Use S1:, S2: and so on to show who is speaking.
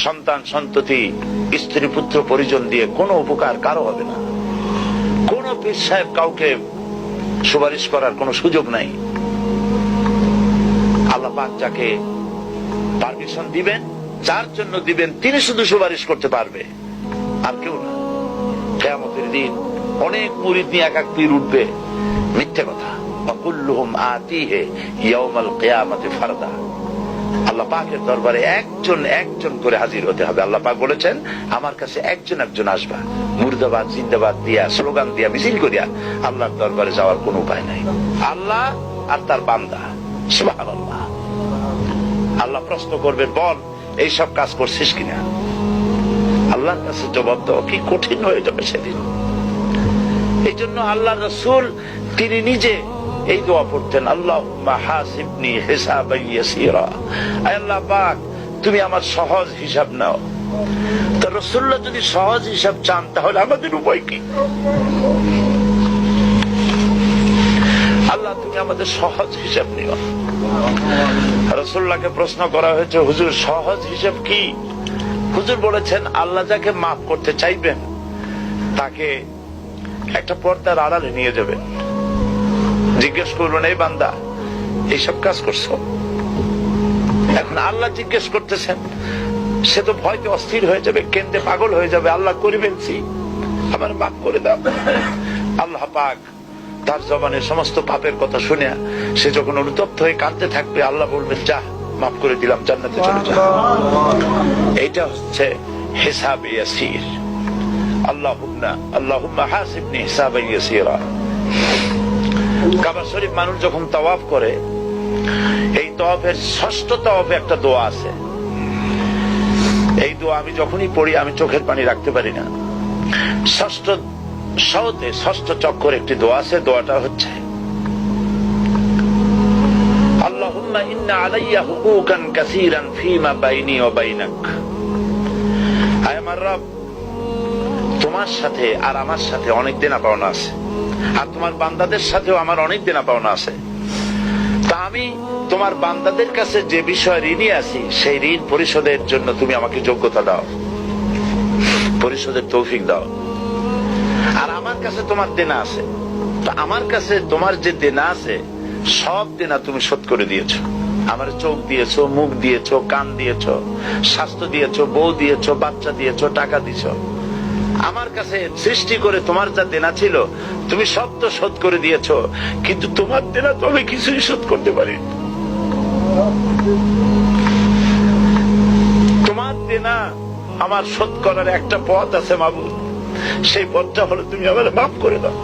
S1: সন্তান সন্ততি স্ত্রী পুত্র পরিজন দিয়ে কোনো উপকার কারো হবে না। কোন পীর সাহেব কাউকে সুপারিশ করার কোনো সুযোগ নাই। আল্লাহ পাক যাকে পারমিশন দিবেন, যার জন্য দিবেন, তিনি শুধু সুপারিশ করতে পারবে, আর কেউ না। কিয়ামতের দিন অনেক মুরিদ নিয়ে এক এক পীর উঠবে, মিথ্যে কথা। কুল্লুহুম আতিহি ইয়াউমাল কিয়ামাতি ফারদা। আল্লাহ পাকের দরবারে একজন একজন করে হাজির হতে হবে। আল্লাহ পাক বলেছেন, আমার কাছে একজন একজন আসবা, মুর্দাবাদ জিন্দাবাদ দিয়া, স্লোগান দিয়া, মিছিল করিয়া আল্লাহর দরবারে যাওয়ার কোন উপায় নাই। আল্লাহ আর তার বান্দা, সুবহানাল্লাহ। আল্লাহ প্রশ্ন করবেন, বল এইসব কাজ করছিস কিনা? আল্লাহর কাছে জবাব দেওয়া কি কঠিন হয়ে যাবে সেদিন। এই জন্য আল্লাহ রাসূল তিনি নিজে এই দোয়া পড়তেন, আল্লাহুম্মা হাসিবনি হিসাবান ইয়াসীরা। আয় আল্লাহ পাক, তুমি আমার সহজ হিসাব নাও। তো রাসূলুল্লাহ যদি সহজ হিসাব চান, তাহলে আমাদের উপায় কি? আল্লাহ তুমি আমাদের সহজ হিসাব নিও। রাসূলুল্লাহকে প্রশ্ন করা হয়েছে, হুজুর সহজ হিসাব কি? হুজুর বলেছেন, আল্লাহ যাকে মাফ করতে চাইবেন তাকে একটা পর্দার আড়ালে নিয়ে যাবেন, জিজ্ঞেস করবেন, এই বান্দা এইসব কাজ করছো? এখন আল্লাহ জিজ্ঞেস করতেছেন, সে তো ভয়তে অস্থির হয়ে যাবে, কেঁদে পাগল হয়ে যাবে, আল্লাহ করে ফেলছি, আমার মাফ করে দাও। আল্লাহ পাক তার জবানের সমস্ত পাপের কথা শুনে সে যখন অনুতপ্ত হয়ে কাঁদতে থাকবে, আল্লাহ বলবেন, যা মাফ করে দিলাম, জান্নাতে চলে যা। এইটা হচ্ছে হিসাব ইয়াসির। আল্লাহুম্মা হাসিবনি হিসাবান ইয়াসীরা। কাবা শরীফ মানুষ যখন তাওয়াফ করে, এই তাওয়াফের ষষ্ঠ তাওয়াফে একটা দোয়া আছে। এই দোয়া আমি যখনই পড়ি আমি চোখের পানি রাখতে পারি না। ষষ্ঠ চক্কর একটি দোয়া আছে। দোয়াটা হচ্ছে, আল্লাহুম্মা ইন্না আলাইয়া হুকুকান কাসীরান ফীমা বাইনি ওয়া বাইনাক। আয় আমার রব, তোমার সাথে আর আমার সাথে অনেক দেনা পাওনা আছে, আর তোমার বান্দাদের সাথেও আমার অনেক দেনা পাওনা আছে। তা আমি তোমার বান্দাদের কাছে যে বিষয় ঋণী আছি, সেই ঋণ পরিশোধের জন্য তুমি আমাকে যোগ্যতা দাও, পরিশোধের তৌফিক দাও। আর আমার কাছে তোমার দেনা আছে, তো আমার কাছে তোমার যে দেনা আছে সব দেনা তুমি শোধ করে দিয়েছো। আমার চোখ দিয়েছো, মুখ দিয়েছো, কান দিয়েছো, স্বাস্থ্য দিয়েছো, বউ দিয়েছো, বাচ্চা দিয়েছো, টাকা দিয়েছো। আমার কাছে সৃষ্টি করে তোমার যা দেনা ছিল তুমি সব তো শোধ করে দিয়েছো, কিন্তু তোমার দেনা তো আমি কিছুই শোধ করতে পারি। তোমার দেনা আমার শোধ করার একটা পথ আছে মাবুদ, সেই পথটা হলো তুমি আমার মাফ করে দাও।